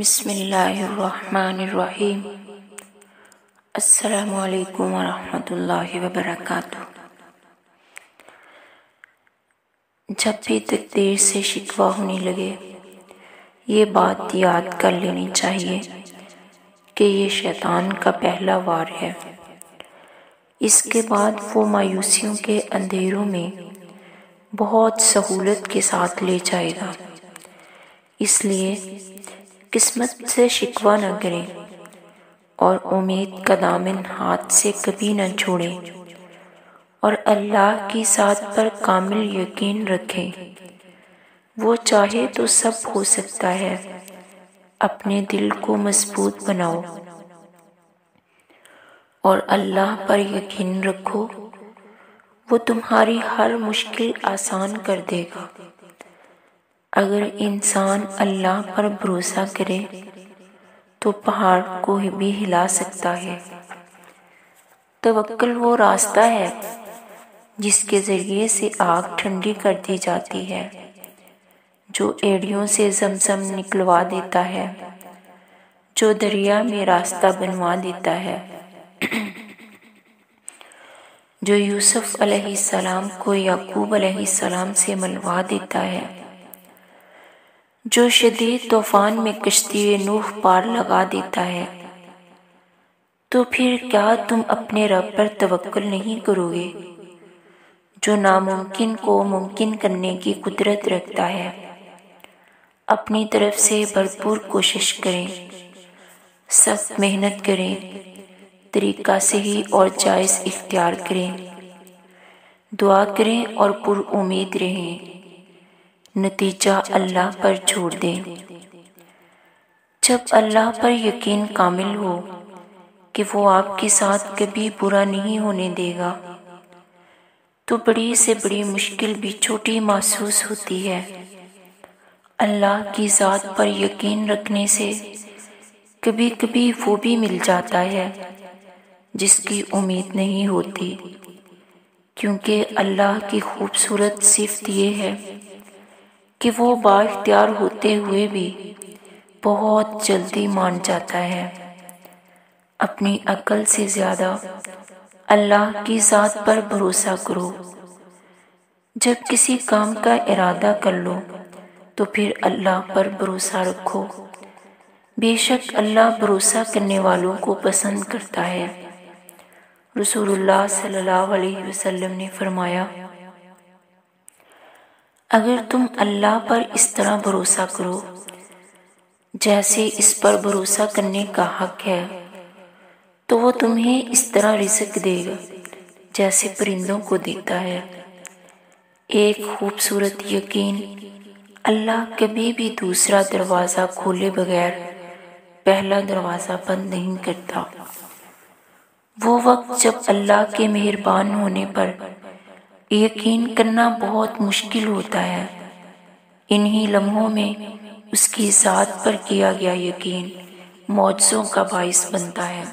بسم اللہ الرحمن الرحیم۔ السلام علیکم ورحمۃ اللہ وبرکاتہ۔ جب بھی تقدیر سے شکوہ ہونے لگے، یہ بات یاد کر لینی چاہیے کہ یہ شیطان کا پہلا وار ہے۔ اس کے بعد وہ مایوسیوں کے اندھیروں میں بہت سہولت کے ساتھ لے جائے گا۔ اس لیے قسمت سے شکوہ نہ کریں اور امید کا دامن ہاتھ سے کبھی نہ چھوڑیں، اور اللہ کی ذات پر کامل یقین رکھیں۔ وہ چاہے تو سب ہو سکتا ہے۔ اپنے دل کو مضبوط بناؤ اور اللہ پر یقین رکھو، وہ تمہاری ہر مشکل آسان کر دے گا۔ اگر انسان اللہ پر بھروسہ کرے تو پہاڑ کو بھی ہلا سکتا ہے۔ توکل وہ راستہ ہے جس کے ذریعے سے آگ ٹھنڈی کر دی جاتی ہے، جو ایڑیوں سے زمزم نکلوا دیتا ہے، جو دریا میں راستہ بنوا دیتا ہے، جو یوسف علیہ السلام کو یعقوب علیہ السلام سے ملوا دیتا ہے، جو شدید طوفان میں کشتی نوح پار لگا دیتا ہے۔ تو پھر کیا تم اپنے رب پر توکل نہیں کرو گے، جو ناممکن کو ممکن کرنے کی قدرت رکھتا ہے؟ اپنی طرف سے بھرپور کوشش کریں، سخت محنت کریں، طریقہ صحیح اور جائز اختیار کریں، دعا کریں اور پر امید رہیں، نتیجہ اللہ پر چھوڑ دیں۔ جب اللہ پر یقین کامل ہو کہ وہ آپ کے ساتھ کبھی برا نہیں ہونے دے گا، تو بڑی سے بڑی مشکل بھی چھوٹی محسوس ہوتی ہے۔ اللہ کی ذات پر یقین رکھنے سے کبھی کبھی وہ بھی مل جاتا ہے جس کی امید نہیں ہوتی، کیونکہ اللہ کی خوبصورت صفت یہ ہے کہ وہ بااختیار ہوتے ہوئے بھی بہت جلدی مان جاتا ہے۔ اپنی عقل سے زیادہ اللہ کی ذات پر بھروسہ کرو۔ جب کسی کام کا ارادہ کر لو تو پھر اللہ پر بھروسہ رکھو۔ بے شک اللہ بھروسہ کرنے والوں کو پسند کرتا ہے۔ رسول اللہ صلی اللہ علیہ وسلم نے فرمایا، اگر تم اللہ پر اس طرح بھروسہ کرو جیسے اس پر بھروسہ کرنے کا حق ہے، تو وہ تمہیں اس طرح رزق دے گا جیسے پرندوں کو دیتا ہے۔ ایک خوبصورت یقین، اللہ کبھی بھی دوسرا دروازہ کھولے بغیر پہلا دروازہ بند نہیں کرتا۔ وہ وقت جب اللہ کے مہربان ہونے پر یقین کرنا بہت مشکل ہوتا ہے، انہی لمحوں میں اس کی ذات پر کیا گیا یقین معجزوں کا باعث بنتا ہے۔